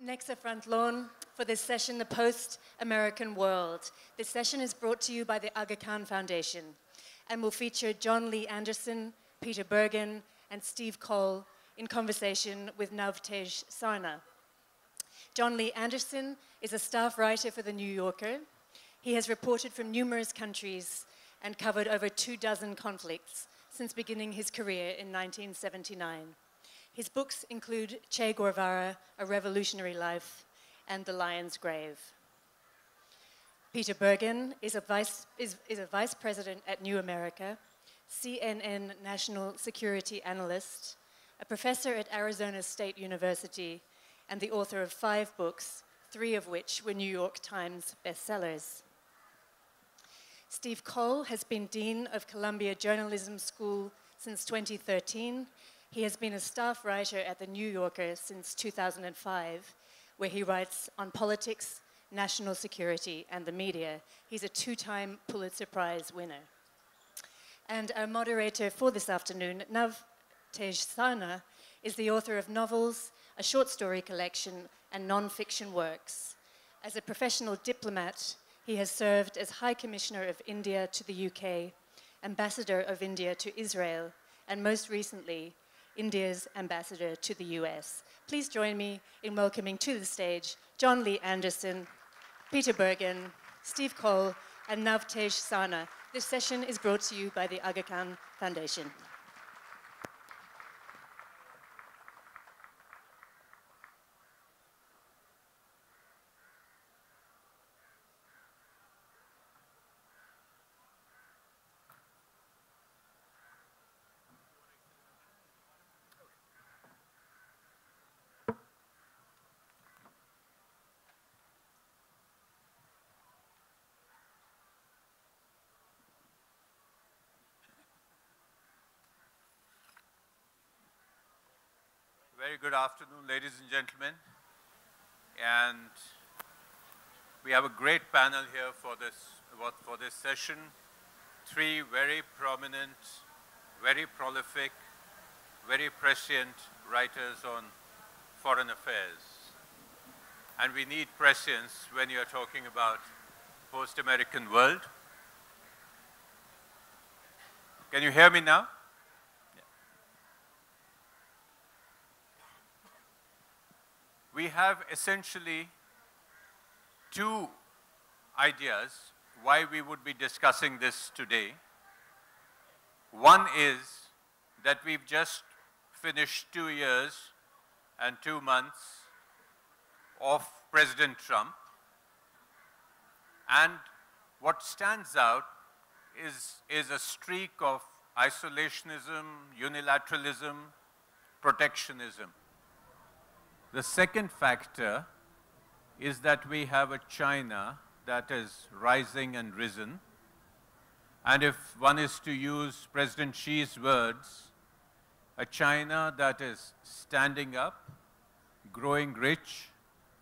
Next front lawn for this session, the Post-American World. This session is brought to you by the Aga Khan Foundation and will feature John Lee Anderson, Peter Bergen, and Steve Cole in conversation with Navtej Sarna. John Lee Anderson is a staff writer for The New Yorker. He has reported from numerous countries and covered over 24 conflicts since beginning his career in 1979. His books include Che Guevara, A Revolutionary Life, and The Lion's Grave. Peter Bergen is a vice president at New America, CNN national security analyst, a professor at Arizona State University, and the author of 5 books, 3 of which were New York Times bestsellers. Steve Cole has been Dean of Columbia Journalism School since 2013. He has been a staff writer at The New Yorker since 2005, where he writes on politics, national security, and the media. He's a 2-time Pulitzer Prize winner. And our moderator for this afternoon, Navtej Sarna, is the author of novels, a short story collection, and non-fiction works. As a professional diplomat, he has served as High Commissioner of India to the UK, Ambassador of India to Israel, and most recently, India's Ambassador to the US. Please join me in welcoming to the stage John Lee Anderson, Peter Bergen, Steve Cole, and Navtej Sarna. This session is brought to you by the Aga Khan Foundation. Very good afternoon, ladies and gentlemen. And we have a great panel here for this session. 3 very prominent, very prolific, very prescient writers on foreign affairs. And we need prescience when you're talking about post-American world. Can you hear me now? We have essentially 2 ideas why we would be discussing this today. One is that we've just finished 2 years and 2 months of President Trump. And what stands out is a streak of isolationism, unilateralism, protectionism. The second factor is that we have a China that is rising and risen. And if one is to use President Xi's words, a China that is standing up, growing rich,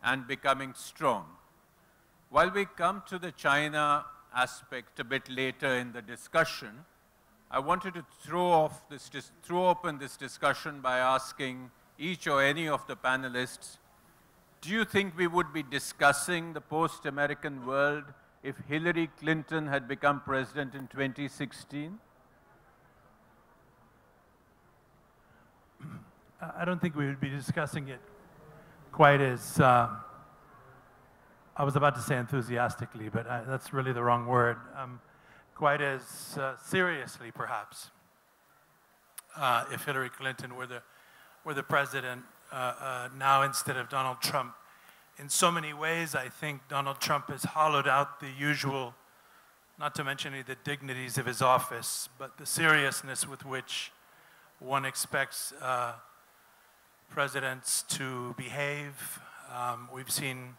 and becoming strong. While we come to the China aspect a bit later in the discussion, I wanted to throw open this discussion by asking each or any of the panelists, do you think we would be discussing the post-American world if Hillary Clinton had become president in 2016? I don't think we would be discussing it quite as, I was about to say enthusiastically, but that's really the wrong word, quite as seriously, perhaps, if Hillary Clinton were the president now instead of Donald Trump. In so many ways, I think Donald Trump has hollowed out the usual, not to mention any of the dignities of his office, but the seriousness with which one expects presidents to behave. We've seen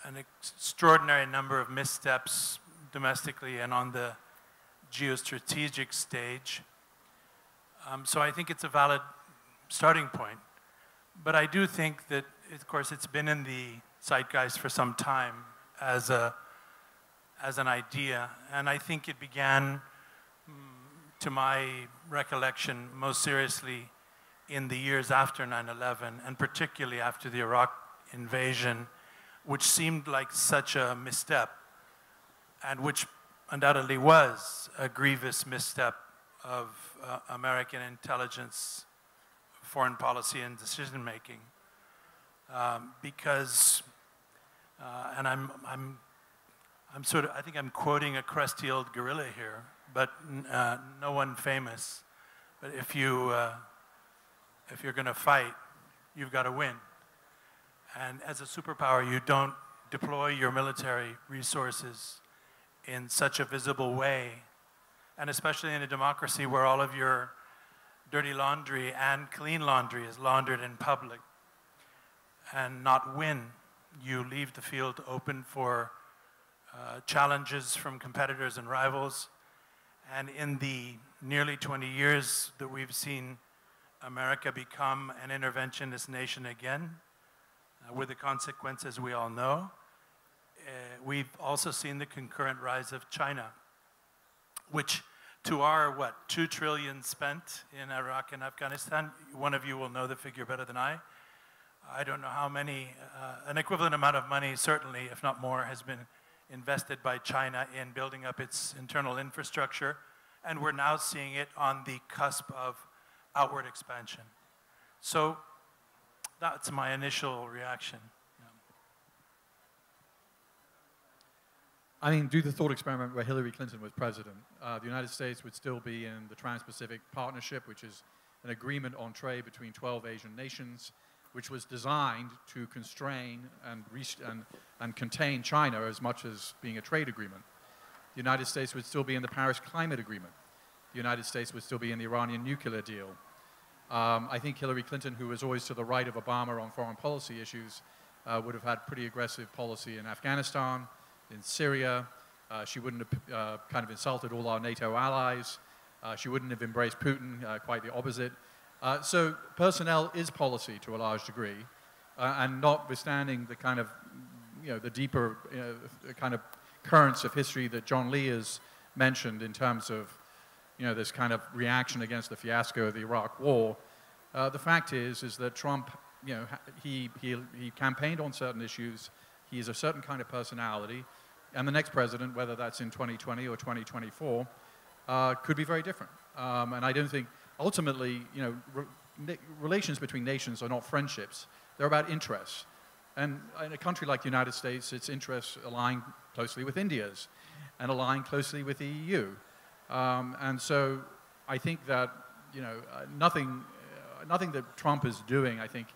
an extraordinary number of missteps domestically and on the geostrategic stage. So I think it's a valid starting point. But I do think that, of course, it's been in the zeitgeist for some time as an idea. And I think it began, to my recollection, most seriously in the years after 9/11, and particularly after the Iraq invasion, which seemed like such a misstep, and which undoubtedly was a grievous misstep of American intelligence, foreign policy, and decision-making. Because, and I think I'm quoting a crusty-old gorilla here, but no one famous. But if you're going to fight, you've got to win. And as a superpower, you don't deploy your military resources in such a visible way, and especially in a democracy where all of your dirty laundry and clean laundry is laundered in public, and not win. You leave the field open for challenges from competitors and rivals. And in the nearly 20 years that we've seen America become an interventionist nation again, with the consequences we all know, we've also seen the concurrent rise of China, which to our, what, 2 trillion spent in Iraq and Afghanistan, one of you will know the figure better than I don't know how many, an equivalent amount of money, certainly, if not more, has been invested by China in building up its internal infrastructure, and we're now seeing it on the cusp of outward expansion. So that's my initial reaction. I mean, do the thought experiment where Hillary Clinton was president. The United States would still be in the Trans-Pacific Partnership, which is an agreement on trade between 12 Asian nations, which was designed to constrain and contain China as much as being a trade agreement. The United States would still be in the Paris Climate Agreement. The United States would still be in the Iranian nuclear deal. I think Hillary Clinton, who was always to the right of Obama on foreign policy issues, would have had pretty aggressive policy in Afghanistan, in Syria. She wouldn't have kind of insulted all our NATO allies. She wouldn't have embraced Putin, quite the opposite. So personnel is policy to a large degree, and notwithstanding the kind of, the deeper kind of currents of history that John Lee has mentioned in terms of, this kind of reaction against the fiasco of the Iraq War. The fact is that Trump, he campaigned on certain issues. He is a certain kind of personality, and the next president, whether that's in 2020 or 2024, could be very different. And I don't think, ultimately, relations between nations are not friendships. They're about interests. And in a country like the United States, its interests align closely with India's and align closely with the EU. And so I think that, nothing that Trump is doing, I think,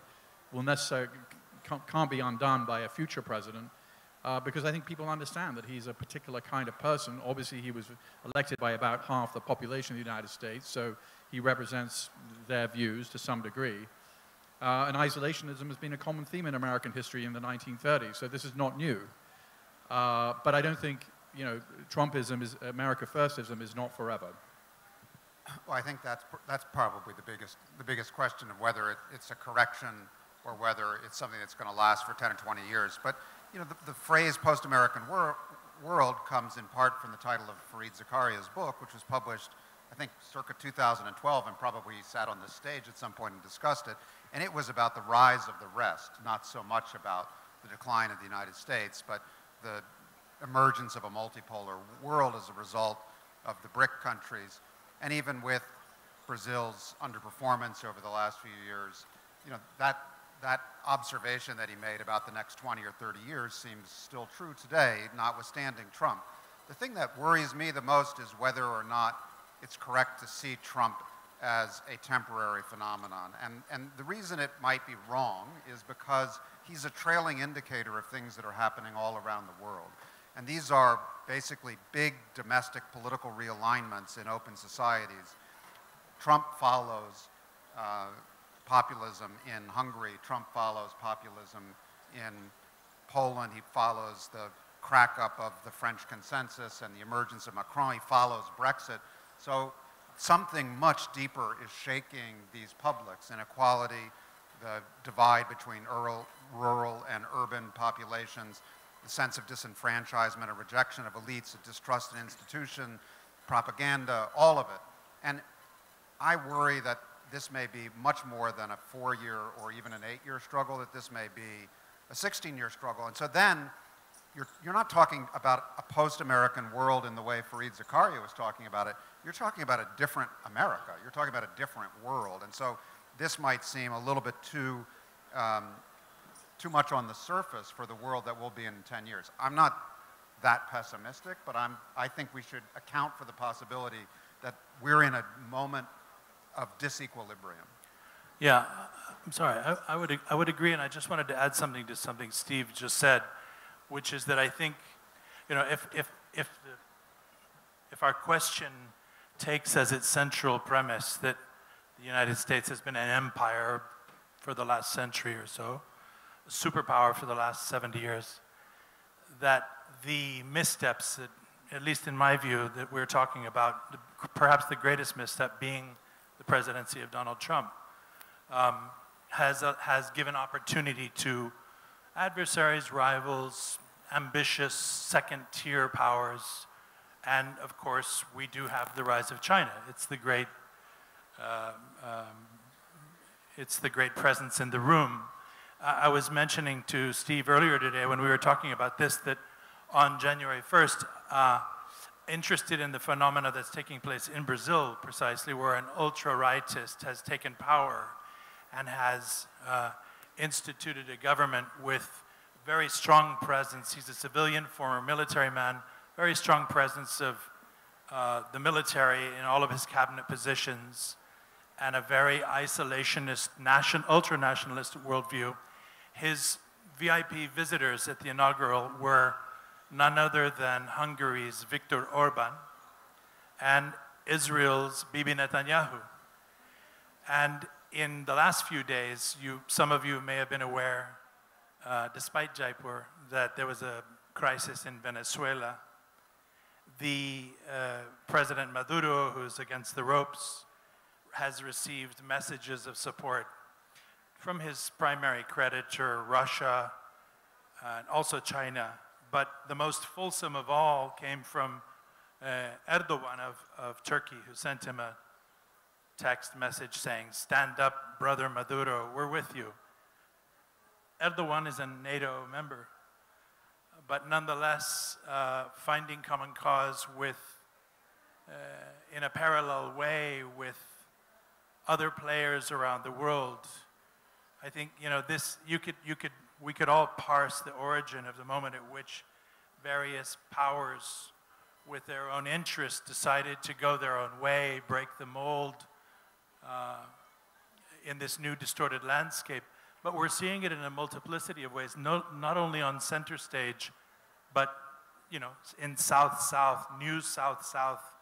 will necessarily, can't be undone by a future president, because I think people understand that he's a particular kind of person. Obviously, he was elected by about half the population of the United States, so he represents their views to some degree. And isolationism has been a common theme in American history in the 1930s, so this is not new. But I don't think, Trumpism, America Firstism is not forever. Well, I think that's probably the biggest question of whether it's a correction or whether it's something that's going to last for 10 or 20 years. But the phrase post-American world comes in part from the title of Fareed Zakaria's book, which was published, I think, circa 2012, and probably sat on this stage at some point and discussed it. And it was about the rise of the rest, not so much about the decline of the United States, but the emergence of a multipolar world as a result of the BRIC countries. And even with Brazil's underperformance over the last few years, that observation that he made about the next 20 or 30 years seems still true today, notwithstanding Trump. The thing that worries me the most is whether or not it's correct to see Trump as a temporary phenomenon. And the reason it might be wrong is because he's a trailing indicator of things that are happening all around the world. And these are basically big domestic political realignments in open societies. Trump follows populism in Hungary. Trump follows populism in Poland. He follows the crack-up of the French consensus and the emergence of Macron. He follows Brexit. So something much deeper is shaking these publics: inequality, the divide between rural and urban populations, the sense of disenfranchisement, a rejection of elites, a distrust in institution, propaganda, all of it. And I worry that this may be much more than a 4-year or even an 8-year struggle, that this may be a 16-year struggle. And so then you're not talking about a post-American world in the way Fareed Zakaria was talking about it. You're talking about a different America. You're talking about a different world. And so this might seem a little bit too much on the surface for the world that we'll be in 10 years. I'm not that pessimistic, but I think we should account for the possibility that we're in a moment of disequilibrium. Yeah, I'm sorry. I would agree, and I just wanted to add something to something Steve just said, which is that I think, you know, if our question takes as its central premise that the United States has been an empire for the last century or so, a superpower for the last 70 years, that the missteps that, at least in my view, that we're talking about, perhaps the greatest misstep being the presidency of Donald Trump, has given opportunity to adversaries, rivals, ambitious second-tier powers, and of course, we do have the rise of China. It's the great presence in the room. I was mentioning to Steve earlier today when we were talking about this that on January 1st, interested in the phenomena that's taking place in Brazil precisely, where an ultra-rightist has taken power and has instituted a government with very strong presence. He's a civilian, former military man, very strong presence of the military in all of his cabinet positions, and a very isolationist, ultra-nationalist worldview. His VIP visitors at the inaugural were none other than Hungary's Viktor Orban and Israel's Bibi Netanyahu. And in the last few days, some of you may have been aware, despite Jaipur, that there was a crisis in Venezuela. The President Maduro, who's against the ropes, has received messages of support from his primary creditor, Russia, and also China. But the most fulsome of all came from Erdogan of Turkey, who sent him a text message saying, "Stand up, brother Maduro, we're with you." Erdogan is a NATO member, but nonetheless finding common cause with, in a parallel way with other players around the world. I think, you know, we could all parse the origin of the moment at which various powers with their own interests decided to go their own way, break the mold in this new distorted landscape. But we're seeing it in a multiplicity of ways, not only on center stage, but, you know, in South-South, new South-South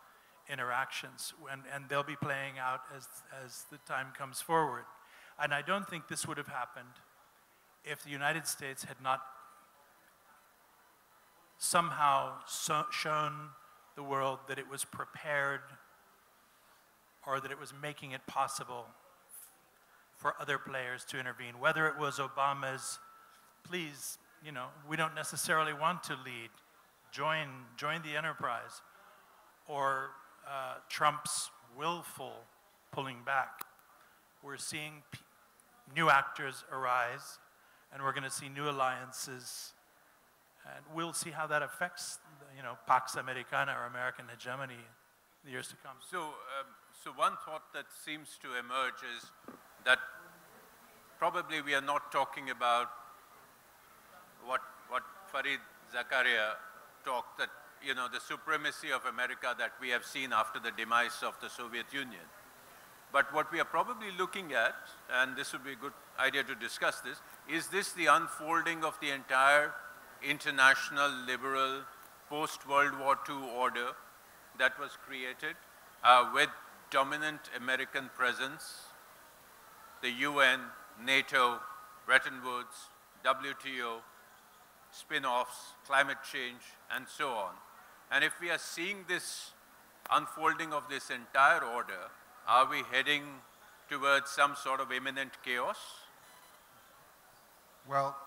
interactions, and they'll be playing out as the time comes forward. And I don't think this would have happened if the United States had not somehow shown the world that it was prepared, or that it was making it possible for other players to intervene. Whether it was Obama's, please, you know, we don't necessarily want to lead, join the enterprise, or Trump's willful pulling back. We're seeing new actors arise, and we're going to see new alliances, and we'll see how that affects, you know, Pax Americana, or American hegemony, in the years to come. So one thought that seems to emerge is that probably we are not talking about what Fareed Zakaria talked, that, you know, the supremacy of America that we have seen after the demise of the Soviet Union. But what we are probably looking at, and this would be a good idea to discuss this, is this the unfolding of the entire international liberal post-World War II order that was created with dominant American presence, the UN, NATO, Bretton Woods, WTO, spin-offs, climate change, and so on. And if we are seeing this unfolding of this entire order, are we heading towards some sort of imminent chaos? Well,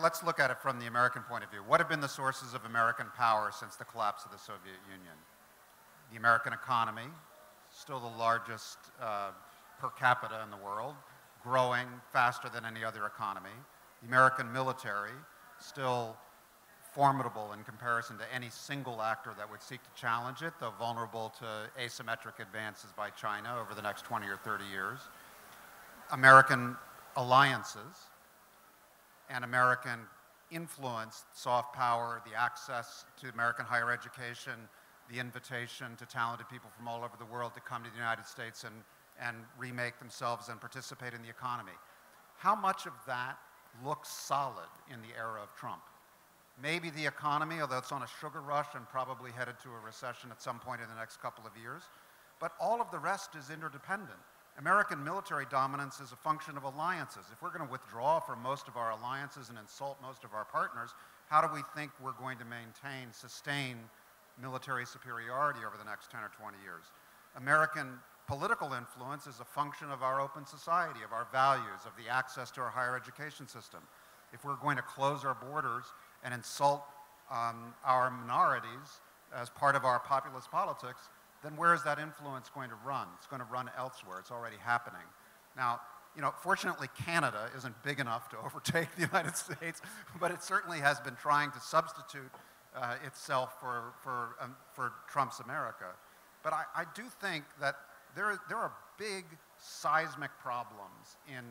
let's look at it from the American point of view. What have been the sources of American power since the collapse of the Soviet Union? The American economy, still the largest per capita in the world, growing faster than any other economy. The American military, still formidable in comparison to any single actor that would seek to challenge it, though vulnerable to asymmetric advances by China over the next 20 or 30 years. American alliances and American influence, soft power, the access to American higher education, the invitation to talented people from all over the world to come to the United States and remake themselves and participate in the economy. How much of that looks solid in the era of Trump? Maybe the economy, although it's on a sugar rush and probably headed to a recession at some point in the next couple of years. But all of the rest is interdependent. American military dominance is a function of alliances. If we're going to withdraw from most of our alliances and insult most of our partners, how do we think we're going to maintain, sustain military superiority over the next 10 or 20 years? American political influence is a function of our open society, of our values, of the access to our higher education system. If we're going to close our borders and insult our minorities as part of our populist politics, then where is that influence going to run? It's going to run elsewhere. It's already happening. Now, fortunately, Canada isn't big enough to overtake the United States, but it certainly has been trying to substitute itself for Trump's America. But I do think that there are big seismic problems in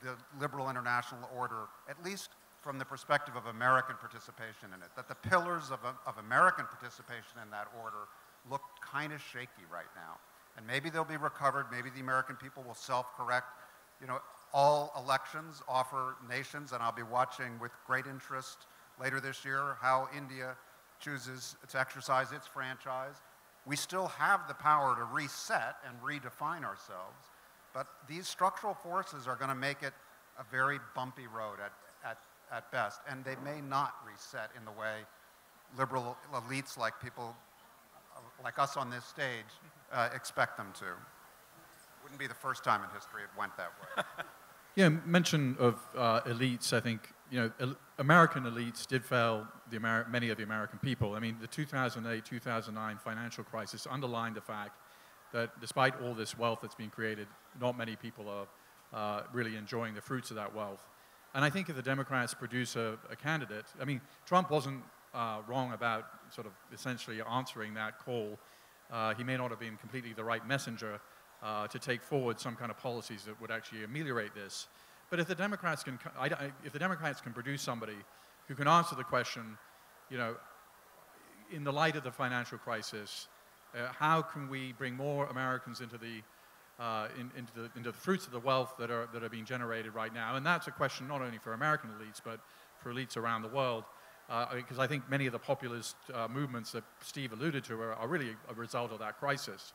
the liberal international order, at least from the perspective of American participation in it, that the pillars of American participation in that order look kind of shaky right now. And maybe they'll be recovered, maybe the American people will self-correct. All elections offer nations, and I'll be watching with great interest later this year how India chooses to exercise its franchise. We still have the power to reset and redefine ourselves, but these structural forces are going to make it a very bumpy road at best, and they may not reset in the way liberal elites like people like us on this stage expect them to. Wouldn't be the first time in history it went that way. Yeah, mention of elites, I think, American elites did fail many of the American people. I mean, the 2008-2009 financial crisis underlined the fact that despite all this wealth that's been created, not many people are really enjoying the fruits of that wealth. And I think if the Democrats produce a candidate, I mean, Trump wasn't wrong about sort of essentially answering that call. He may not have been completely the right messenger to take forward some kind of policies that would actually ameliorate this. But if the Democrats can produce somebody who can answer the question, in the light of the financial crisis, how can we bring more Americans into the fruits of the wealth that are being generated right now? And that's a question not only for American elites, but for elites around the world. Because I think many of the populist movements that Steve alluded to are really a result of that crisis.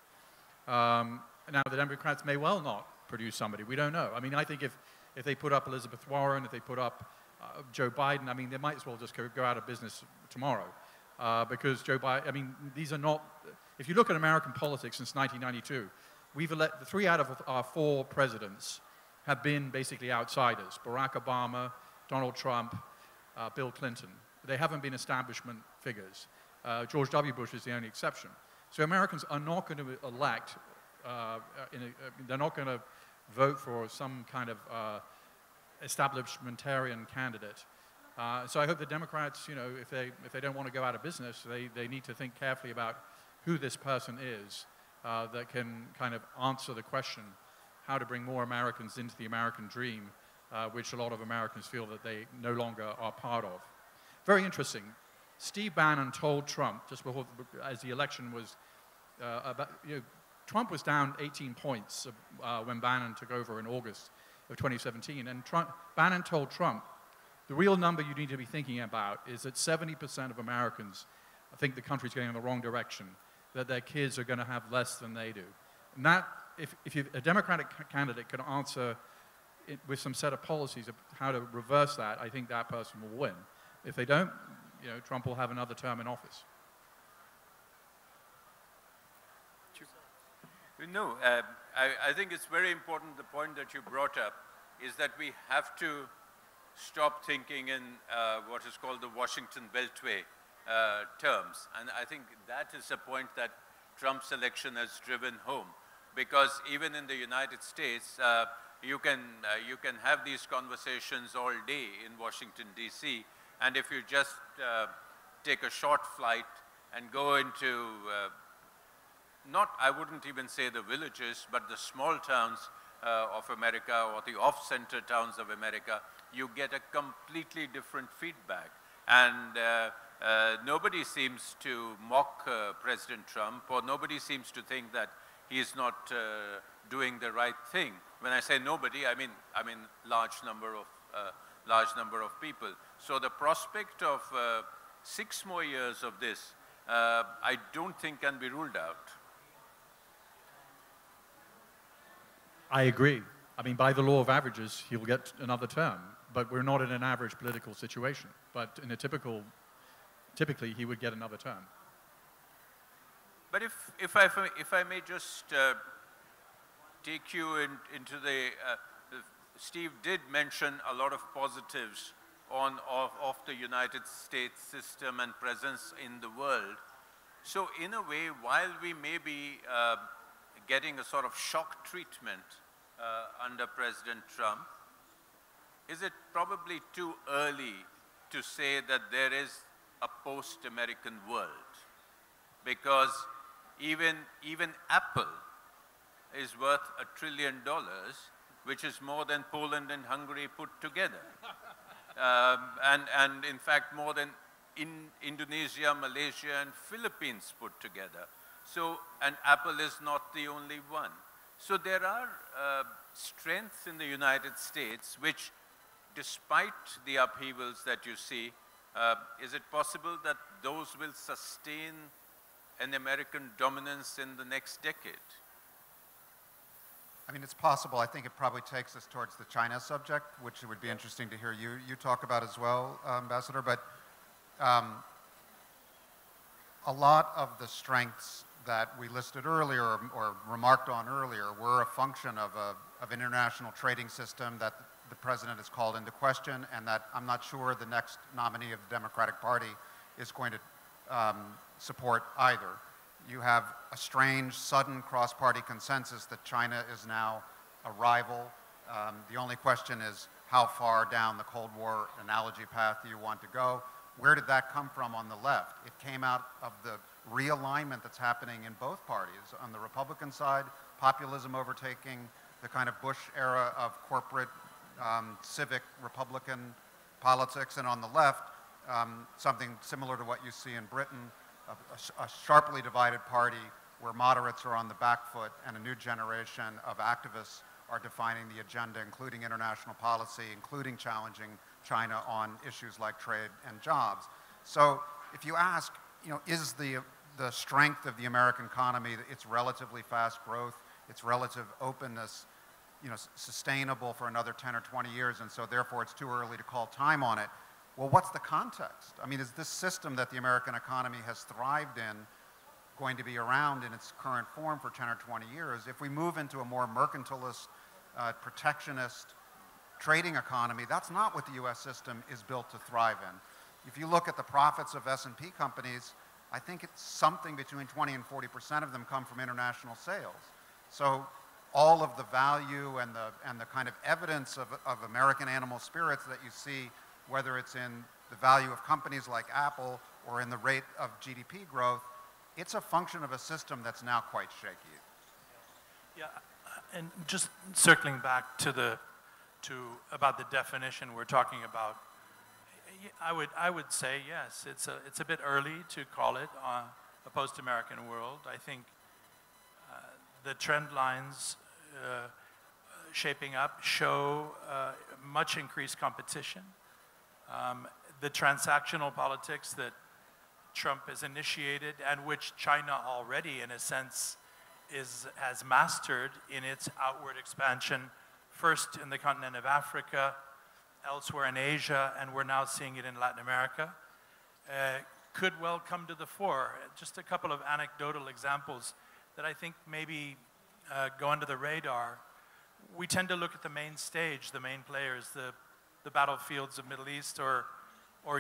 Now, the Democrats may well not produce somebody. We don't know. I mean, I think if they put up Elizabeth Warren, if they put up Joe Biden, I mean, they might as well just go out of business tomorrow. Because Joe Biden, I mean, these are not, if you look at American politics since 1992, we've elected 3 out of our 4 presidents have been basically outsiders. Barack Obama, Donald Trump, Bill Clinton. They haven't been establishment figures. George W. Bush is the only exception. So Americans are not going to elect, they're not going to vote for some kind of establishmentarian candidate. So I hope the Democrats, if they don't want to go out of business, they need to think carefully about who this person is that can kind of answer the question how to bring more Americans into the American dream, which a lot of Americans feel that they no longer are part of. Very interesting. Steve Bannon told Trump, just before, as the election was, Trump was down 18 points when Bannon took over in August of 2017. And Bannon told Trump, the real number you need to be thinking about is that 70% of Americans think the country's going in the wrong direction, that their kids are going to have less than they do. And that, if a Democratic candidate can answer it with some set of policies of how to reverse that, I think that person will win. If they don't, Trump will have another term in office. No, I think it's very important, the point that you brought up, is that we have to stop thinking in what is called the Washington Beltway terms. And I think that is a point that Trump's election has driven home. Because even in the United States, you can have these conversations all day in Washington, D.C., and if you just take a short flight and go into, I wouldn't even say the villages, but the small towns of America or the off-center towns of America, you get a completely different feedback. And nobody seems to mock President Trump, or nobody seems to think that he's not doing the right thing. When I say nobody, I mean large number of people. So the prospect of 6 more years of this, I don't think can be ruled out. I agree. I mean, by the law of averages, he'll get another term, but we're not in an average political situation. But in a typically, he would get another term. But if I may just take you into Steve did mention a lot of positives of the United States system and presence in the world. So in a way, while we may be getting a sort of shock treatment under President Trump, is it probably too early to say that there is a post-American world? Because even Apple is worth $1 trillion, which is more than Poland and Hungary put together. And in fact, more than Indonesia, Malaysia, and Philippines put together. So, and Apple is not the only one. So there are strengths in the United States which, despite the upheavals that you see, is it possible that those will sustain an American dominance in the next decade? I mean, it's possible. I think it probably takes us towards the China subject, which it would be interesting to hear you talk about as well, Ambassador. But a lot of the strengths that we listed earlier or remarked on earlier were a function of an international trading system that the president has called into question, and that I'm not sure the next nominee of the Democratic Party is going to support either. You have a strange, sudden cross-party consensus that China is now a rival. The only question is how far down the Cold War analogy path do you want to go? Where did that come from on the left? It came out of the realignment that's happening in both parties. On the Republican side, populism overtaking the kind of Bush era of corporate, civic Republican politics, and on the left, something similar to what you see in Britain, a sharply divided party where moderates are on the back foot and a new generation of activists are defining the agenda, including international policy, including challenging China on issues like trade and jobs. So if you ask, is the strength of the American economy, its relatively fast growth, its relative openness, sustainable for another 10 or 20 years, and so therefore it's too early to call time on it. Well, what's the context? I mean, is this system that the American economy has thrived in going to be around in its current form for 10 or 20 years? If we move into a more mercantilist, protectionist trading economy, that's not what the U.S. system is built to thrive in. If you look at the profits of S&P companies, I think it's something between 20 and 40% of them come from international sales. So all of the value and the kind of evidence of American animal spirits that you see, whether it's in the value of companies like Apple or in the rate of GDP growth, it's a function of a system that's now quite shaky. Yeah, and just circling back to about the definition we're talking about, I would say yes, it's a bit early to call it a post-American world. I think the trend lines shaping up show much increased competition. The transactional politics that Trump has initiated and which China already, in a sense, has mastered in its outward expansion, first in the continent of Africa, elsewhere in Asia, and we're now seeing it in Latin America, could well come to the fore. Just a couple of anecdotal examples that I think maybe go under the radar. We tend to look at the main stage, the main players, the battlefields of Middle East or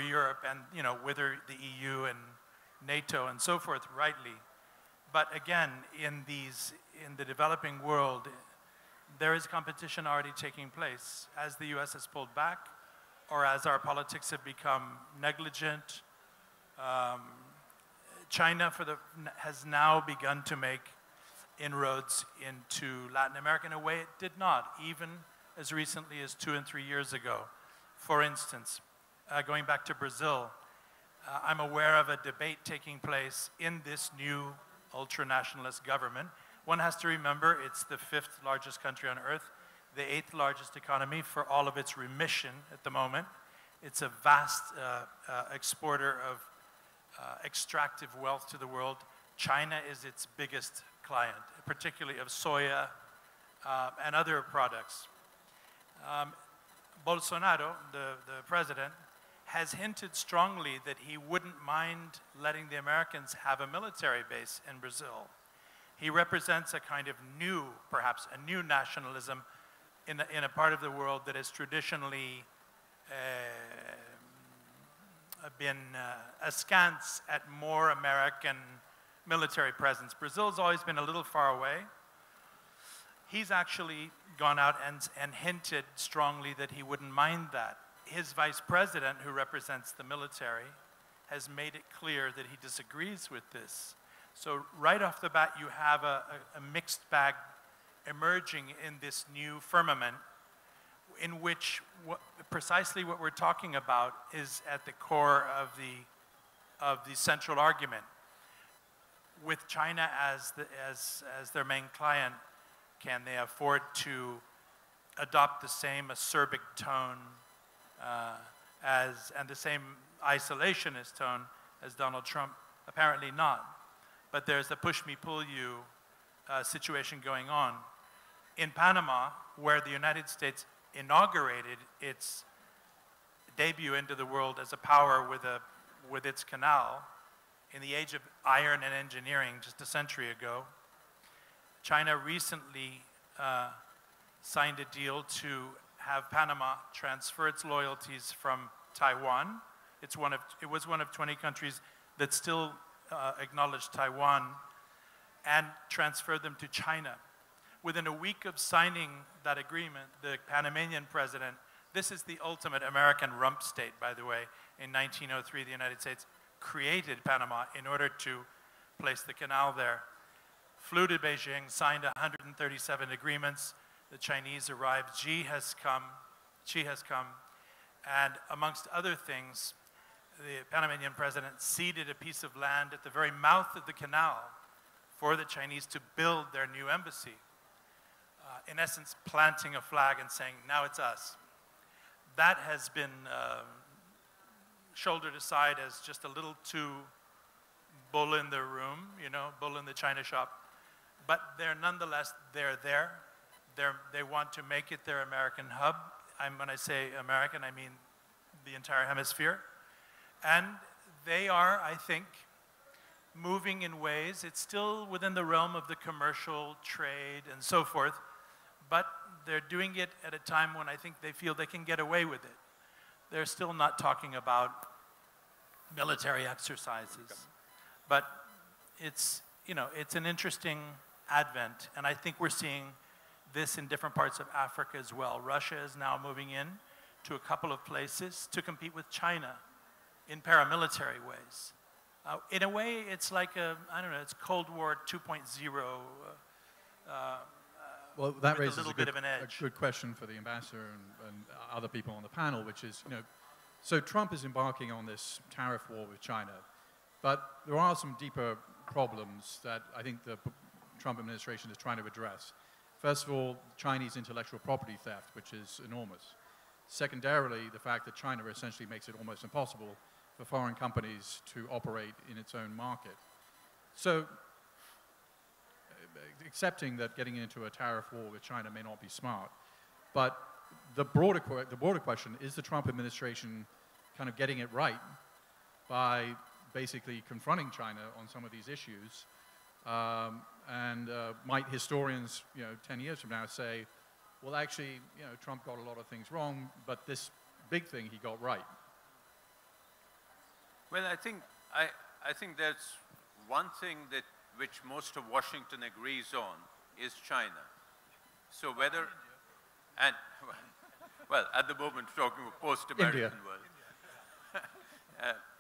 Europe, and whether the EU and NATO and so forth, rightly. But again, in the developing world, there is competition already taking place as the US has pulled back or as our politics have become negligent. China has now begun to make inroads into Latin America in a way it did not, even as recently as 2 and 3 years ago. For instance, going back to Brazil, I'm aware of a debate taking place in this new ultra-nationalist government. One has to remember it's the 5th largest country on earth, the 8th largest economy for all of its remission at the moment. It's a vast exporter of extractive wealth to the world. China is its biggest client, particularly of soya and other products. Bolsonaro, the president, has hinted strongly that he wouldn't mind letting the Americans have a military base in Brazil. He represents a kind of new, perhaps a new nationalism in a part of the world that has traditionally been askance at more American military presence. Brazil's always been a little far away. He's actually gone out and hinted strongly that he wouldn't mind that. His vice president, who represents the military, has made it clear that he disagrees with this. So right off the bat, you have a mixed bag emerging in this new firmament in which precisely what we're talking about is at the core of the central argument. With China as their main client, can they afford to adopt the same acerbic tone and the same isolationist tone as Donald Trump? Apparently not. But there's a push me, pull you situation going on. In Panama, where the United States inaugurated its debut into the world as a power with its canal, in the age of iron and engineering just a century ago, China recently signed a deal to have Panama transfer its loyalties from Taiwan. It was one of 20 countries that still acknowledged Taiwan, and transfer them to China. Within a week of signing that agreement, the Panamanian president, this is the ultimate American rump state, by the way. In 1903, the United States created Panama in order to place the canal there. Flew to Beijing, signed 137 agreements. The Chinese arrived. Xi has come, and amongst other things, the Panamanian president ceded a piece of land at the very mouth of the canal for the Chinese to build their new embassy. In essence, planting a flag and saying, now it's us. That has been shouldered aside as just a little too bull in the room, bull in the china shop. But they're nonetheless, they're there. They want to make it their American hub. When I say American, I mean the entire hemisphere. And they are, I think, moving in ways, it's still within the realm of the commercial trade and so forth, but they're doing it at a time when I think they feel they can get away with it. They're still not talking about military exercises, but it's an interesting advent, and I think we're seeing this in different parts of Africa as well. Russia is now moving in to a couple of places to compete with China in paramilitary ways. In a way, it's like it's Cold War 2.0. Well, that raises a bit of an edge. A good question for the ambassador and other people on the panel, which is, so Trump is embarking on this tariff war with China, but there are some deeper problems that I think the Trump administration is trying to address. First of all, Chinese intellectual property theft, which is enormous. Secondarily, the fact that China essentially makes it almost impossible for foreign companies to operate in its own market. So, accepting that getting into a tariff war with China may not be smart, but the broader question is the Trump administration kind of getting it right by basically confronting China on some of these issues, and might historians, 10 years from now say, well, actually, Trump got a lot of things wrong, but this big thing he got right. Well, I think there's one thing which most of Washington agrees on is China. So whether, and well, at the moment talking of post-American world.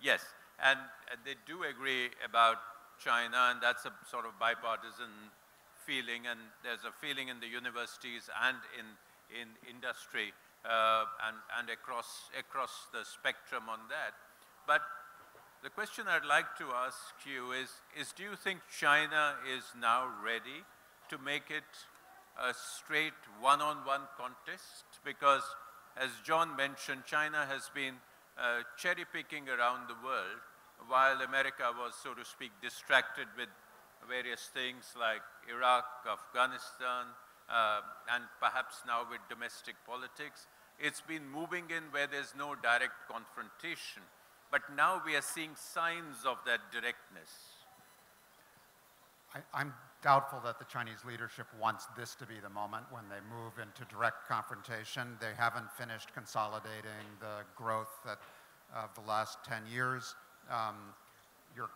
Yes, and they do agree about China, and that's a sort of bipartisan feeling, and there's a feeling in the universities and in industry and across the spectrum on that. But the question I'd like to ask you is do you think China is now ready to make it a straight one-on-one contest? Because as John mentioned, China has been cherry-picking around the world while America was, so to speak, distracted with various things like Iraq, Afghanistan, and perhaps now with domestic politics. It's been moving in where there's no direct confrontation. But now we are seeing signs of that directness. I'm doubtful that the Chinese leadership wants this to be the moment when they move into direct confrontation. They haven't finished consolidating the growth of the last 10 years. Your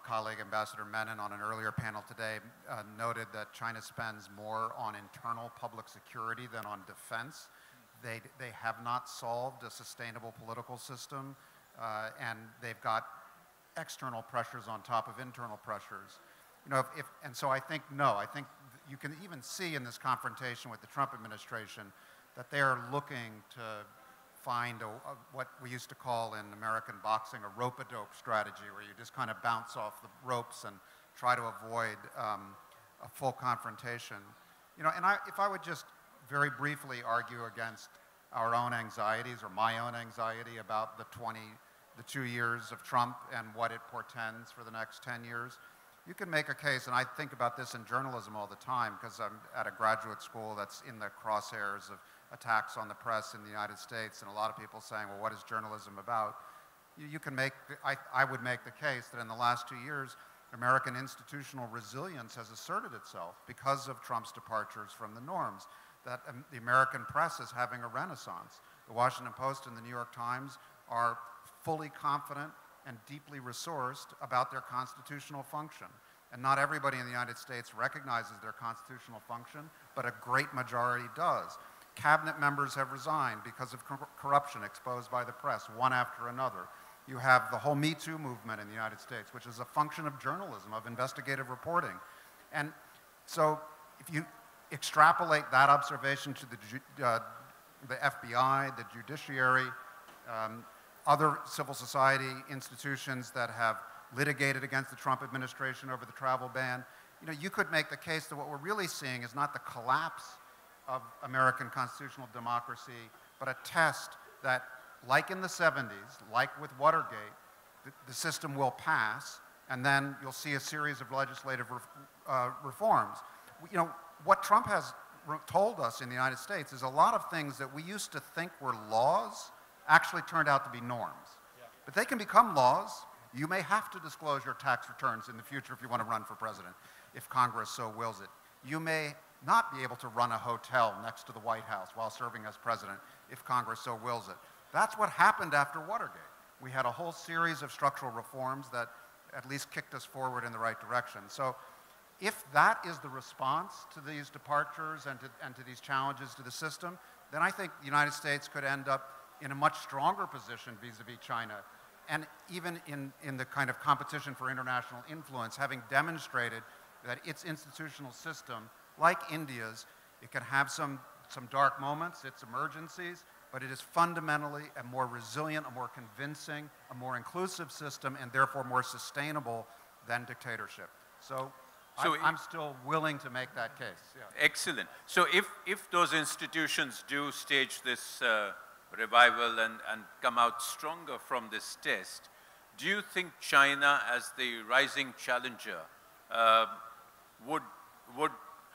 colleague, Ambassador Menon, on an earlier panel today, noted that China spends more on internal public security than on defense. They have not solved a sustainable political system, and they've got external pressures on top of internal pressures. You know, and so I think you can even see in this confrontation with the Trump administration that they are looking to find what we used to call in American boxing a rope-a-dope strategy, where you just kind of bounce off the ropes and try to avoid a full confrontation. You know, and if I would just very briefly argue against our own anxieties, or my own anxiety about the 2 years of Trump and what it portends for the next 10 years, you can make a case, and I think about this in journalism all the time because I'm at a graduate school that's in the crosshairs of attacks on the press in the United States, and a lot of people saying, well, what is journalism about? You can make, I would make the case that in the last 2 years, American institutional resilience has asserted itself because of Trump's departures from the norms, that the American press is having a renaissance. The Washington Post and the New York Times are fully confident and deeply resourced about their constitutional function. And not everybody in the United States recognizes their constitutional function, but a great majority does. Cabinet members have resigned because of corruption exposed by the press, one after another. You have the whole Me Too movement in the United States, which is a function of journalism, of investigative reporting. And so if you extrapolate that observation to the FBI, the judiciary, other civil society institutions that have litigated against the Trump administration over the travel ban, you know, you could make the case that what we're really seeing is not the collapse of American constitutional democracy, but a test that, like in the 70s, like with Watergate, the system will pass, and then you'll see a series of legislative reforms. You know, what Trump has told us in the United States is a lot of things that we used to think were laws actually turned out to be norms. Yeah. But they can become laws. You may have to disclose your tax returns in the future if you want to run for president, if Congress so wills it. You may not be able to run a hotel next to the White House while serving as president if Congress so wills it. That's what happened after Watergate. We had a whole series of structural reforms that at least kicked us forward in the right direction. So if that is the response to these departures and to these challenges to the system, then I think the United States could end up in a much stronger position vis-a-vis China. And even in the kind of competition for international influence, having demonstrated that its institutional system, like India's, it can have some dark moments, its emergencies, but it is fundamentally a more resilient, a more convincing, a more inclusive system, and therefore more sustainable than dictatorship. So I'm still willing to make that case. Yeah. Excellent. So if those institutions do stage this revival and come out stronger from this test, do you think China, as the rising challenger, would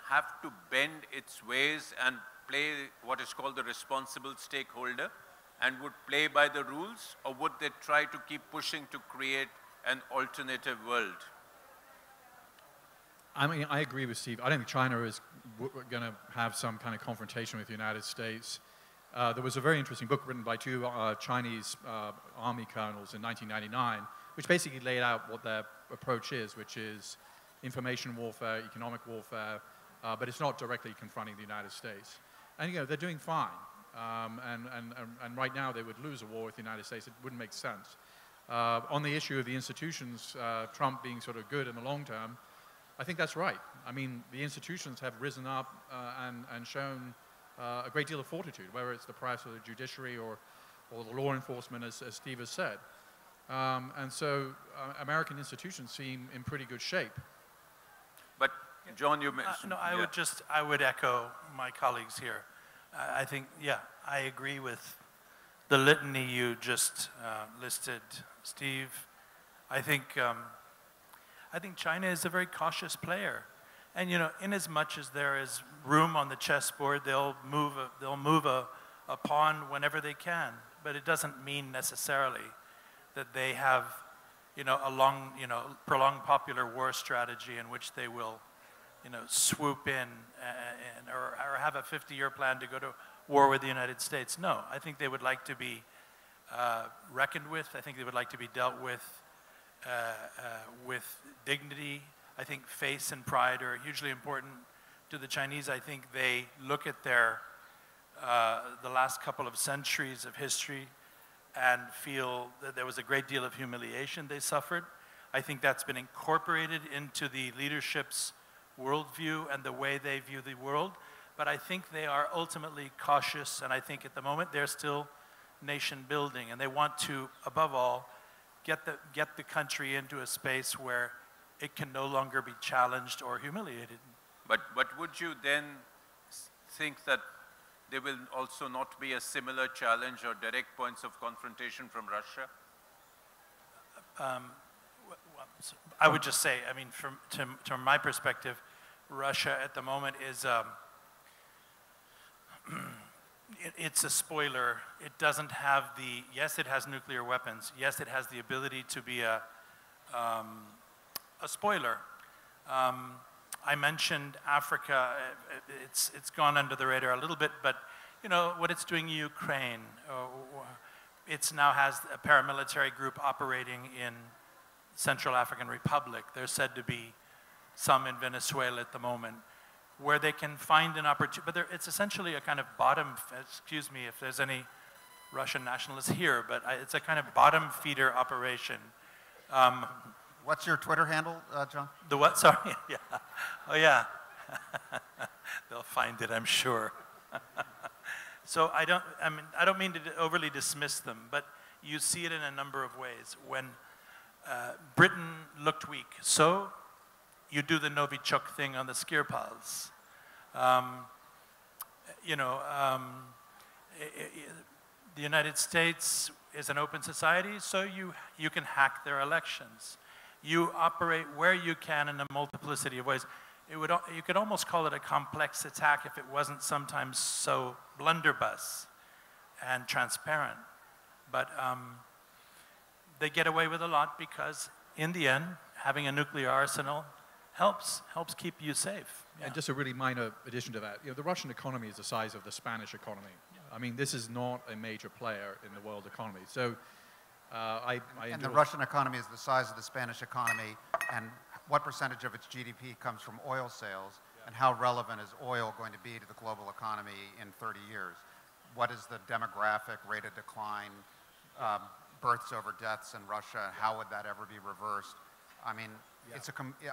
have to bend its ways and play what is called the responsible stakeholder, and would play by the rules, or would they try to keep pushing to create an alternative world? I mean, I agree with Steve. I don't think China is going to have some kind of confrontation with the United States. There was a very interesting book written by two Chinese army colonels in 1999, which basically laid out what their approach is, which is information warfare, economic warfare, but it's not directly confronting the United States. And they're doing fine. And right now they would lose a war with the United States. It wouldn't make sense. On the issue of the institutions, Trump being sort of good in the long term, I think that's right. I mean, the institutions have risen up and shown a great deal of fortitude, whether it's the press or the judiciary or the law enforcement, as Steve has said. And so American institutions seem in pretty good shape. But John, you mentioned... No, I would echo my colleagues here. I think, yeah, I agree with the litany you just listed, Steve. I think China is a very cautious player, and in as much as there is room on the chessboard, they'll move a pawn whenever they can. But it doesn't mean necessarily that they have, a long, prolonged popular war strategy in which they will, swoop in or have a 50-year plan to go to war with the United States. No, I think they would like to be reckoned with. I think they would like to be dealt with dignity. I think face and pride are hugely important to the Chinese. I think they look at the last couple of centuries of history and feel that there was a great deal of humiliation they suffered. I think that's been incorporated into the leadership's worldview and the way they view the world. But I think they are ultimately cautious, and I think at the moment they're still nation building, and they want to, above all, get the country into a space where it can no longer be challenged or humiliated. But would you then think that there will also not be a similar challenge or direct points of confrontation from Russia? I would just say, I mean, from my perspective, Russia at the moment is, it's a spoiler. It doesn't have yes, it has nuclear weapons. Yes, it has the ability to be a spoiler. I mentioned Africa. It's gone under the radar a little bit, but what it's doing in Ukraine. It now has a paramilitary group operating in Central African Republic. There's said to be some in Venezuela at the moment, where they can find an opportunity. But it's essentially a kind of excuse me if there's any Russian nationalists here, but it's a kind of bottom feeder operation. What's your Twitter handle, John? The what? Sorry. Yeah. Oh, yeah. They'll find it, I'm sure. So I don't mean to overly dismiss them, but you see it in a number of ways. When Britain looked weak, so you do the Novichok thing on the Skripals. The United States is an open society, so you can hack their elections. You operate where you can in a multiplicity of ways. You could almost call it a complex attack if it wasn't sometimes so blunderbuss and transparent. But they get away with a lot because, in the end, having a nuclear arsenal helps keep you safe. Yeah. And just a really minor addition to that, the Russian economy is the size of the Spanish economy. Yeah. I mean, this is not a major player in the world economy. So, and the Russian economy is the size of the Spanish economy, and what percentage of its GDP comes from oil sales, and how relevant is oil going to be to the global economy in 30 years? What is the demographic rate of decline, births over deaths in Russia? How would that ever be reversed? I mean,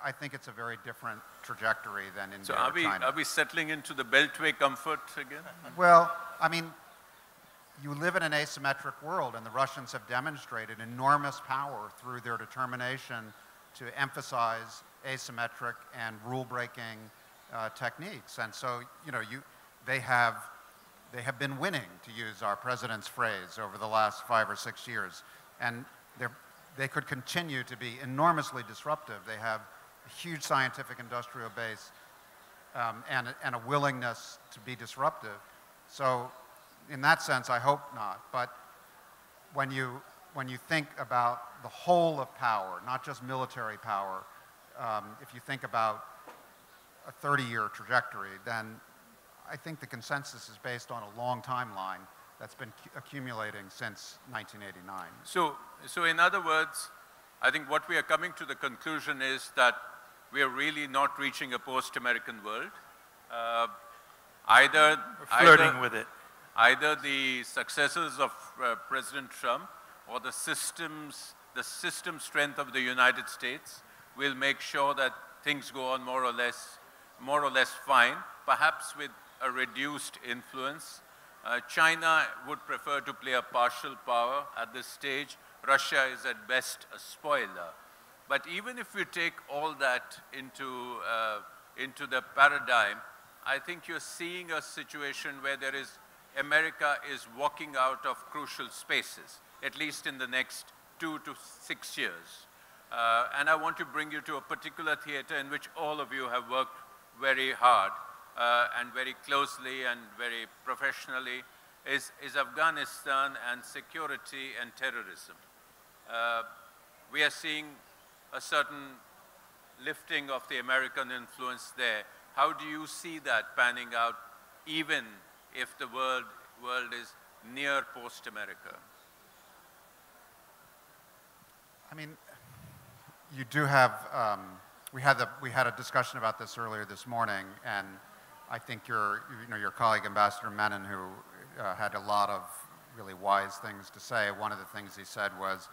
I think it's a very different trajectory than in China. Are we settling into the Beltway comfort again? Well, I mean, you live in an asymmetric world, and the Russians have demonstrated enormous power through their determination to emphasize asymmetric and rule-breaking techniques. And so, they have been winning, to use our president's phrase, over the last 5 or 6 years. And they could continue to be enormously disruptive. They have a huge scientific industrial base and a willingness to be disruptive. So in that sense, I hope not. But when you think about the whole of power, not just military power, if you think about a 30-year trajectory, then I think the consensus is based on a long timeline that's been accumulating since 1989. So in other words, I think what we are coming to the conclusion is that we are really not reaching a post-American world. Either flirting with it. Either the successors of President Trump or the system strength of the United States will make sure that things go on more or less fine, perhaps with a reduced influence. China would prefer to play a partial power at this stage. Russia is at best a spoiler. But even if we take all that into the paradigm, I think you're seeing a situation where America is walking out of crucial spaces, at least in the next 2 to 6 years. And I want to bring you to a particular theater in which all of you have worked very hard and very closely and very professionally, is Afghanistan and security and terrorism. We are seeing a certain lifting of the American influence there. How do you see that panning out, even if the world is near post-America? I mean, you do have, we had a discussion about this earlier this morning, and I think your colleague Ambassador Menon, who had a lot of really wise things to say, one of the things he said was,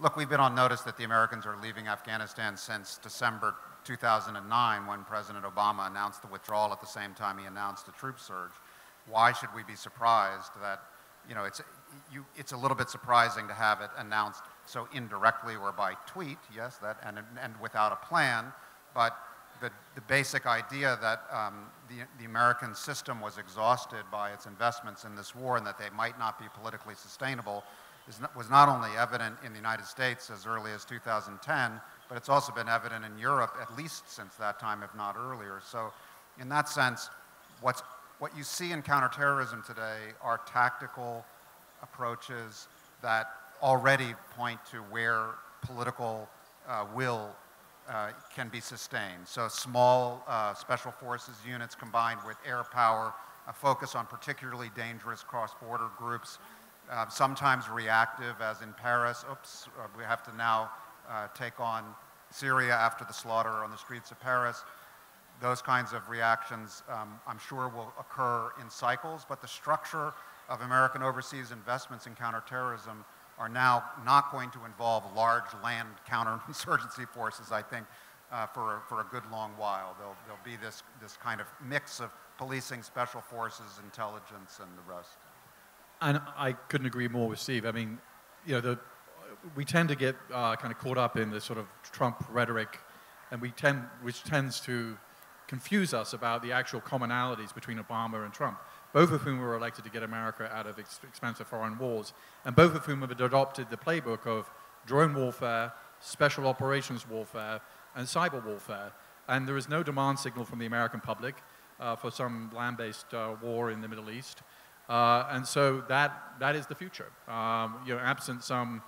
look, we've been on notice that the Americans are leaving Afghanistan since December 2009, when President Obama announced the withdrawal at the same time he announced the troop surge. Why should we be surprised that, it's a little bit surprising to have it announced so indirectly or by tweet, yes, and without a plan, but the basic idea that the American system was exhausted by its investments in this war and that they might not be politically sustainable was not only evident in the United States as early as 2010, but it's also been evident in Europe at least since that time, if not earlier. So in that sense, what you see in counterterrorism today are tactical approaches that already point to where political will can be sustained. So small special forces units combined with air power, a focus on particularly dangerous cross-border groups, sometimes reactive, as in Paris. Oops, we have to now take on Syria after the slaughter on the streets of Paris. Those kinds of reactions, I'm sure, will occur in cycles, but the structure of American overseas investments in counterterrorism are now not going to involve large land counterinsurgency forces, I think, for a good long while. There'll be this kind of mix of policing, special forces, intelligence, and the rest. And I couldn't agree more with Steve. I mean, we tend to get kind of caught up in the sort of Trump rhetoric, and which tends to confuse us about the actual commonalities between Obama and Trump, both of whom were elected to get America out of expensive foreign wars, and both of whom have adopted the playbook of drone warfare, special operations warfare, and cyber warfare. And there is no demand signal from the American public for some land-based war in the Middle East. And so that is the future. Absent some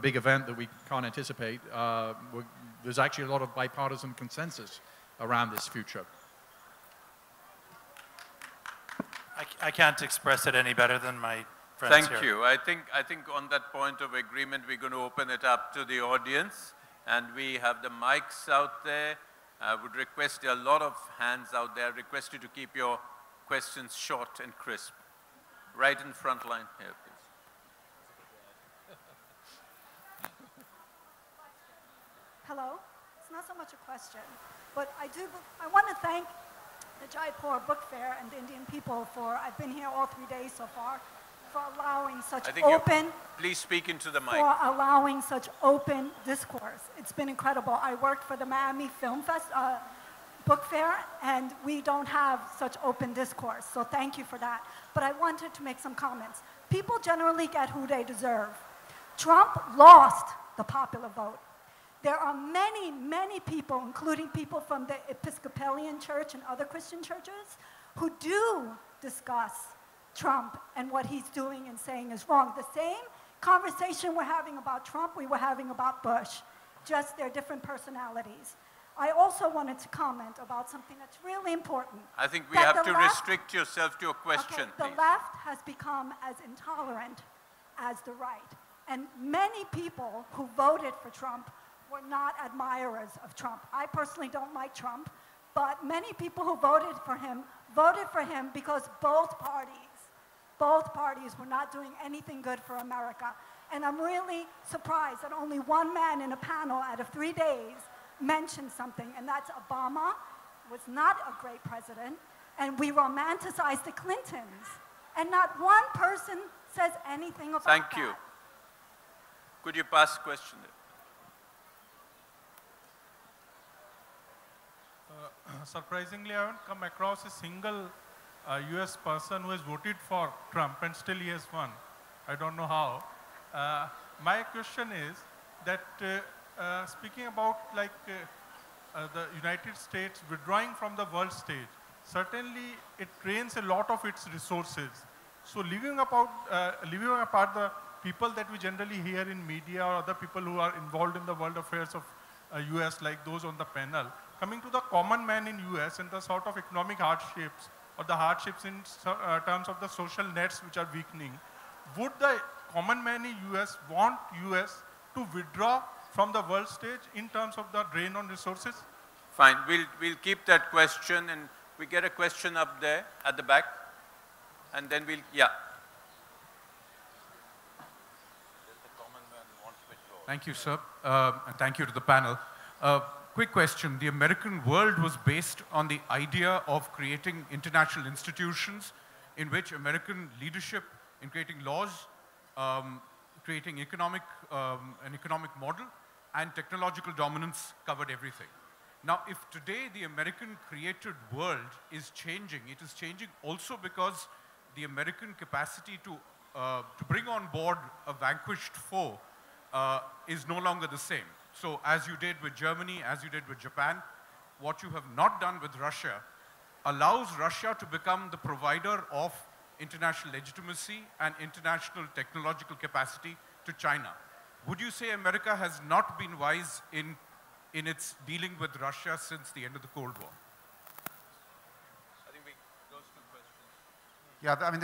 big event that we can't anticipate, there's actually a lot of bipartisan consensus around this future. I can't express it any better than my friends Thank here. you. I think on that point of agreement, we're going to open it up to the audience, and we have the mics out there. I would request, there are a lot of hands out there. I request you to keep your questions short and crisp. Right in front line here, please. Hello. It's not so much a question, but I want to thank the Jaipur Book Fair and the Indian people I've been here all 3 days so far, for allowing such please speak into the mic. For allowing such open discourse. It's been incredible. I worked for the Miami Book Fair, and we don't have such open discourse, so thank you for that. But I wanted to make some comments. People generally get who they deserve. Trump lost the popular vote. There are many, many people, including people from the Episcopalian Church and other Christian churches, who do discuss Trump and what he's doing and saying is wrong. The same conversation we're having about Trump, we were having about Bush, just their different personalities. I also wanted to comment about something that's really important. I think we have to restrict yourself to a question, please. The left has become as intolerant as the right. And many people who voted for Trump were not admirers of Trump. I personally don't like Trump, But many people who voted for him because both parties were not doing anything good for America. And I'm really surprised that only one man in a panel out of 3 days mentioned something, and that's Obama was not a great president, and we romanticize the Clintons. And not one person says anything about that. Thank you. Could you pass the question? Surprisingly, I haven't come across a single US person who has voted for Trump and still he has won. I don't know how. My question is that speaking about the United States withdrawing from the world stage, certainly it drains a lot of its resources. So leaving apart the people that we generally hear in media or other people who are involved in the world affairs of US, like those on the panel, coming to the common man in US and the sort of economic hardships or the hardships in terms of the social nets which are weakening, would the common man in US want US to withdraw from the world stage in terms of the drain on resources? Fine, we'll keep that question, and we get a question up there at the back, and then yeah. Thank you, sir, and thank you to the panel. Quick question. The American world was based on the idea of creating international institutions in which American leadership in creating laws, creating an economic model, and technological dominance covered everything. Now, if today the American created world is changing, it is changing also because the American capacity to bring on board a vanquished foe is no longer the same. So as you did with Germany, as you did with Japan, what you have not done with Russia allows Russia to become the provider of international legitimacy and international technological capacity to China. Would you say America has not been wise in its dealing with Russia since the end of the Cold War? I think those two questions. Yeah, I mean,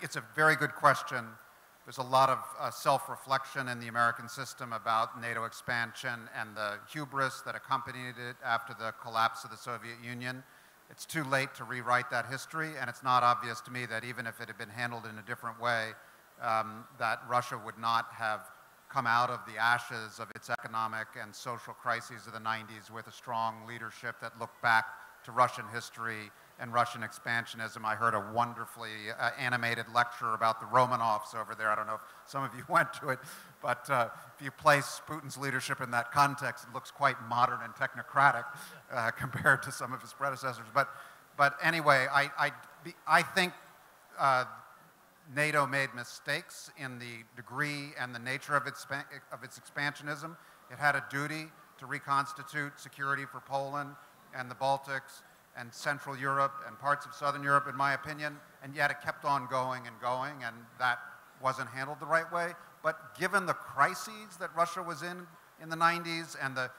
it's a very good question. There's a lot of self-reflection in the American system about NATO expansion and the hubris that accompanied it after the collapse of the Soviet Union. It's too late to rewrite that history, and it's not obvious to me that even if it had been handled in a different way, that Russia would not have come out of the ashes of its economic and social crises of the 90s with a strong leadership that looked back to Russian history and Russian expansionism. I heard a wonderfully animated lecture about the Romanovs over there. I don't know if some of you went to it, but if you place Putin's leadership in that context, it looks quite modern and technocratic compared to some of his predecessors. But anyway, I think NATO made mistakes in the degree and the nature of its expansionism. It had a duty to reconstitute security for Poland and the Baltics and Central Europe and parts of Southern Europe, in my opinion, and yet it kept on going, and that wasn't handled the right way. But given the crises that Russia was in the 90s and the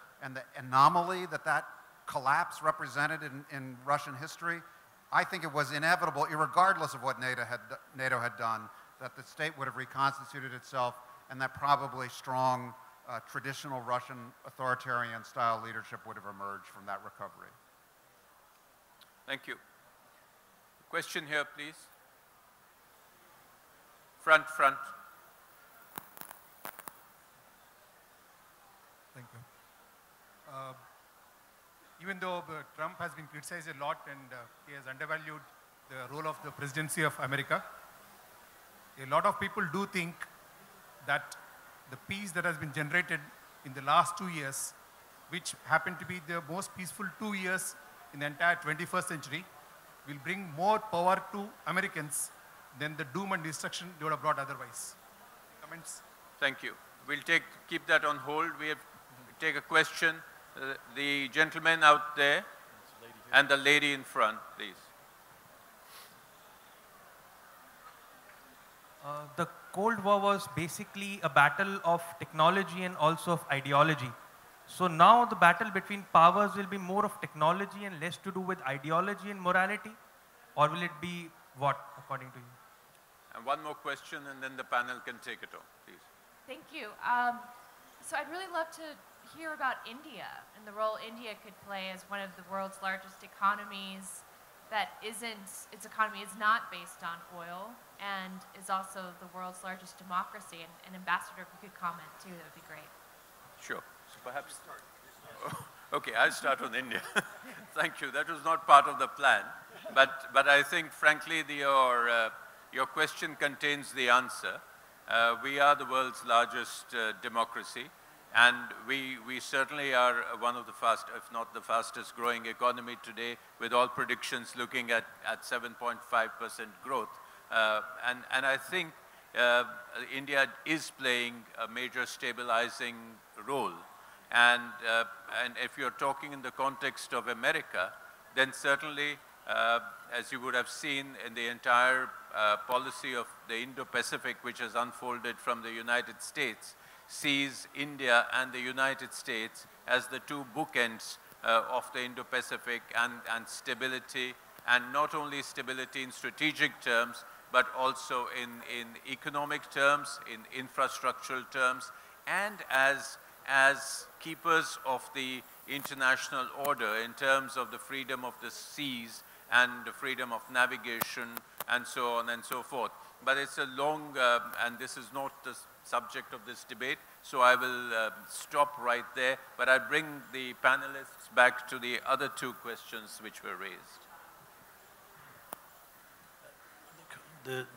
anomaly that collapse represented in Russian history, I think it was inevitable, irregardless of what NATO had done, that the state would have reconstituted itself, and that probably strong traditional Russian authoritarian-style leadership would have emerged from that recovery. Thank you. Question here, please. Front. Thank you. Even though Trump has been criticized a lot and he has undervalued the role of the presidency of America, a lot of people do think that the peace that has been generated in the last 2 years, which happened to be the most peaceful 2 years in the entire 21st century, will bring more power to Americans than the doom and destruction they would have brought otherwise. Comments? Thank you. We'll keep that on hold. We have take a question. The gentleman out there and the lady in front, please. The Cold War was basically a battle of technology and also of ideology. So now the battle between powers will be more of technology and less to do with ideology and morality? Or will it be what, according to you? And one more question, and then the panel can take it on, please. Thank you. So I'd really love to hear about India and the role India could play as one of the world's largest economies that its economy is not based on oil and is also the world's largest democracy. And Ambassador, if you could comment too, that would be great. Sure. So perhaps, okay, I'll start on India. Thank you. That was not part of the plan. But I think, frankly, your question contains the answer. We are the world's largest democracy, and we certainly are one of the if not the fastest growing economy today, with all predictions looking at 7.5% growth. And I think India is playing a major stabilizing role. And if you're talking in the context of America, then certainly, as you would have seen in the entire policy of the Indo-Pacific, which has unfolded from the United States, sees India and the United States as the two bookends of the Indo-Pacific and stability, and not only stability in strategic terms, but also in economic terms, in infrastructural terms, and as keepers of the international order in terms of the freedom of the seas and the freedom of navigation and so on and so forth. But it's a long, and this is not the subject of this debate, so I will stop right there, but I bring the panelists back to the other two questions which were raised.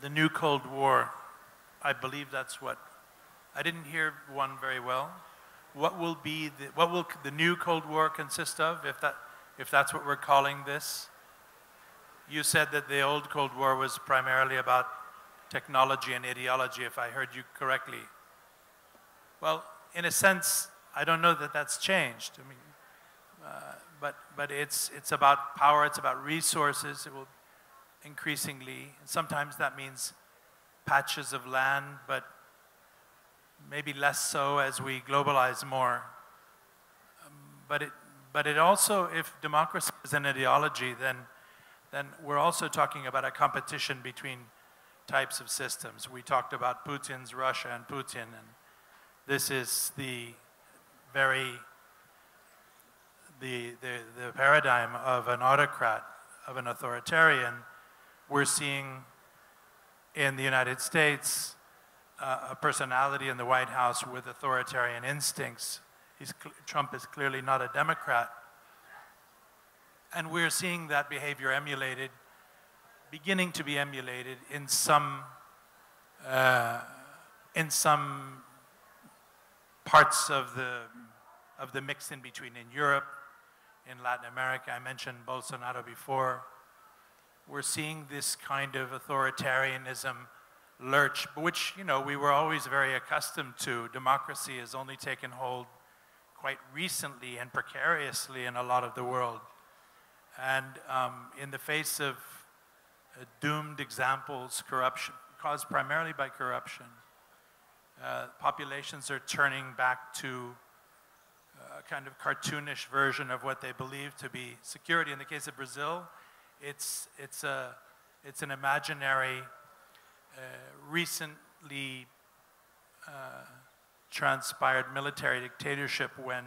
The new Cold War, I believe that's what, I didn't hear one very well. What will the new Cold War consist of, if that's what we're calling this? You said that the old Cold War was primarily about technology and ideology, if I heard you correctly. Well, in a sense, I don't know that that's changed. I mean, but it's about power, it's about resources. It will increasingly, and sometimes that means patches of land, but maybe less so as we globalize more. But it also, if democracy is an ideology, then we're also talking about a competition between types of systems. We talked about Putin's Russia and Putin, and this is the paradigm of an autocrat, of an authoritarian. We're seeing in the United States a personality in the White House with authoritarian instincts. Trump is clearly not a Democrat. And we're seeing that behavior emulated, beginning to be emulated in some parts of the mix in between, in Europe, in Latin America. I mentioned Bolsonaro before. We're seeing this kind of authoritarianism lurch, which, you know, we were always very accustomed to. Democracy has only taken hold quite recently and precariously in a lot of the world. And in the face of doomed examples, corruption, caused primarily by corruption, populations are turning back to a kind of cartoonish version of what they believe to be security. In the case of Brazil, it's an imaginary, recently transpired military dictatorship when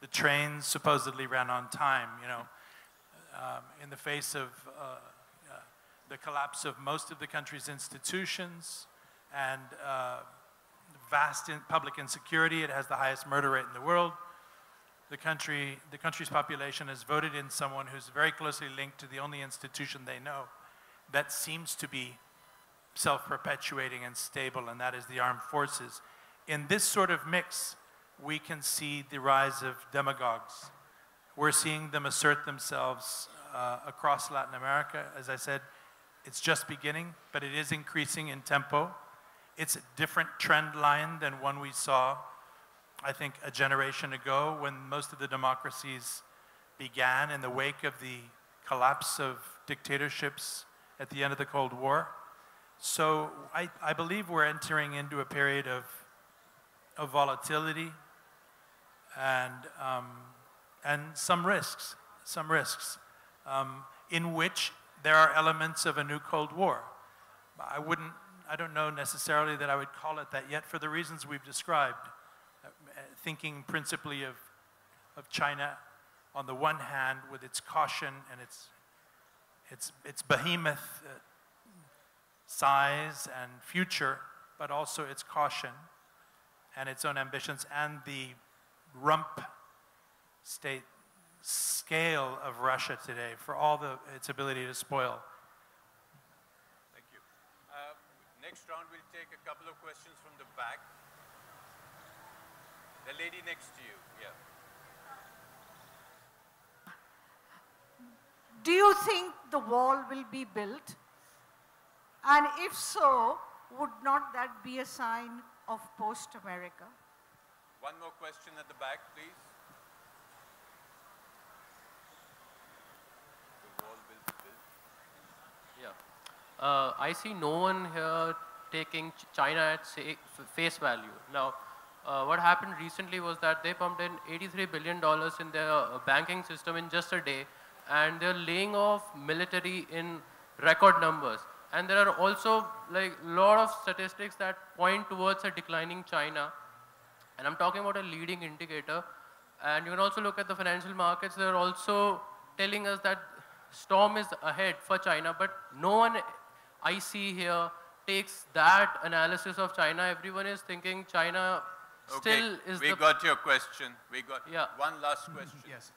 the trains supposedly ran on time. You know, in the face of the collapse of most of the country's institutions and vast public insecurity, it has the highest murder rate in the world. The country's population has voted in someone who's very closely linked to the only institution they know that seems to be self-perpetuating and stable, and that is the armed forces. In this sort of mix, we can see the rise of demagogues. We're seeing them assert themselves across Latin America. As I said, it's just beginning, but it is increasing in tempo. It's a different trend line than one we saw, I think, a generation ago, when most of the democracies began in the wake of the collapse of dictatorships at the end of the Cold War. So I believe we're entering into a period of volatility and some risks, in which there are elements of a new Cold War. I don't know necessarily that I would call it that yet, for the reasons we've described. thinking principally of China on the one hand with its caution and its behemoth size and future, but also its caution and its own ambitions and the rump state scale of Russia today for all its ability to spoil. Thank you. Next round, we'll take a couple of questions from the back. The lady next to you, yeah. Do you think the wall will be built? And if so, would not that be a sign of post-America? One more question at the back, please. The wall will be built. Yeah. I see no one here taking China at face value. Now, what happened recently was that they pumped in $83 billion in their banking system in just a day, and they're laying off military in record numbers. And there are also like a lot of statistics that point towards a declining China. And I'm talking about a leading indicator. And you can also look at the financial markets. They're also telling us that storm is ahead for China, but no one I see here takes that analysis of China. Everyone is thinking China still is we got your question. We got one last question. Yes.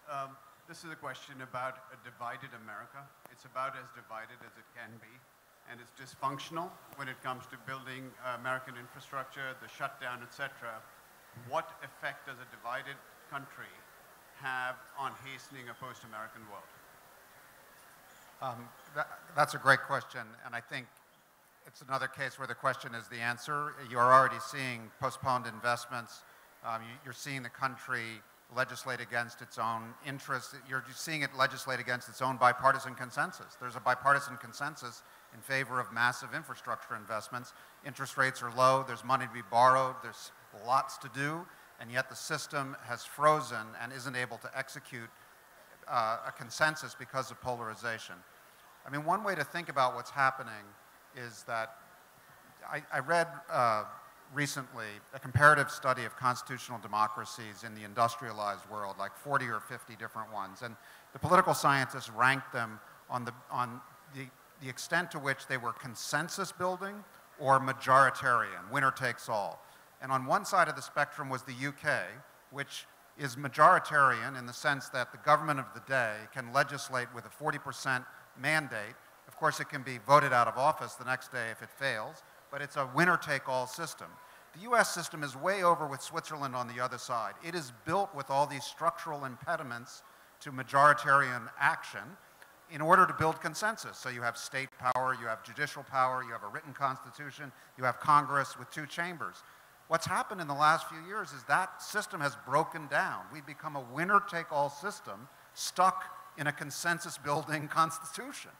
This is a question about a divided America. It's about as divided as it can be. And it's dysfunctional when it comes to building American infrastructure, the shutdown, etc. What effect does a divided country have on hastening a post-American world? That's a great question, and I think it's another case where the question is the answer. You're already seeing postponed investments. You're seeing the country legislate against its own interests. You're seeing it legislate against its own bipartisan consensus. There's a bipartisan consensus in favor of massive infrastructure investments. Interest rates are low, there's money to be borrowed, there's lots to do, and yet the system has frozen and isn't able to execute a consensus because of polarization. I mean, one way to think about what's happening is that I read recently a comparative study of constitutional democracies in the industrialized world, like 40 or 50 different ones, and the political scientists ranked them on the extent to which they were consensus building or majoritarian, winner takes all. And on one side of the spectrum was the UK, which is majoritarian in the sense that the government of the day can legislate with a 40% mandate. Of course, it can be voted out of office the next day if it fails, but it's a winner-take-all system. The US system is way over with Switzerland on the other side. It is built with all these structural impediments to majoritarian action in order to build consensus. So you have state power, you have judicial power, you have a written constitution, you have Congress with two chambers. What's happened in the last few years is that system has broken down. We've become a winner-take-all system stuck in a consensus-building constitution.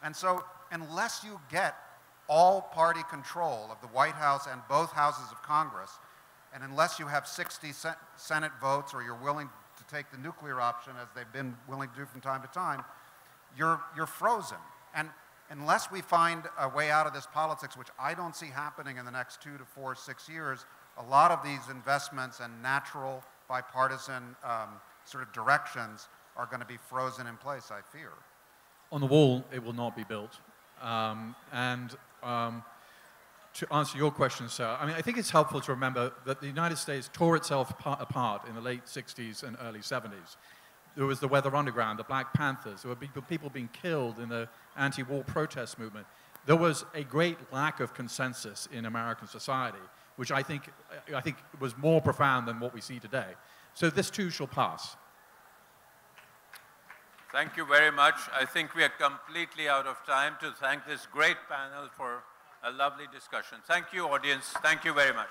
And so unless you get all-party control of the White House and both houses of Congress, and unless you have 60 Senate votes or you're willing to take the nuclear option, as they've been willing to do from time to time, you're frozen. And unless we find a way out of this politics, which I don't see happening in the next 2 to 4, 6 years, a lot of these investments and natural bipartisan sort of directions are going to be frozen in place, I fear. On the wall, it will not be built. To answer your question, sir, I mean, I think it's helpful to remember that the United States tore itself apart in the late 60s and early 70s. There was the Weather Underground, the Black Panthers. There were people being killed in the anti-war protest movement. There was a great lack of consensus in American society, which I think was more profound than what we see today. So this too shall pass. Thank you very much. I think we are completely out of time to thank this great panel for a lovely discussion. Thank you, audience. Thank you very much.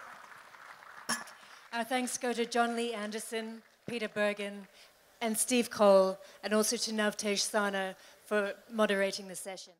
Our thanks go to John Lee Anderson, Peter Bergen, and Steve Cole, and also to Navtej Sarna for moderating the session.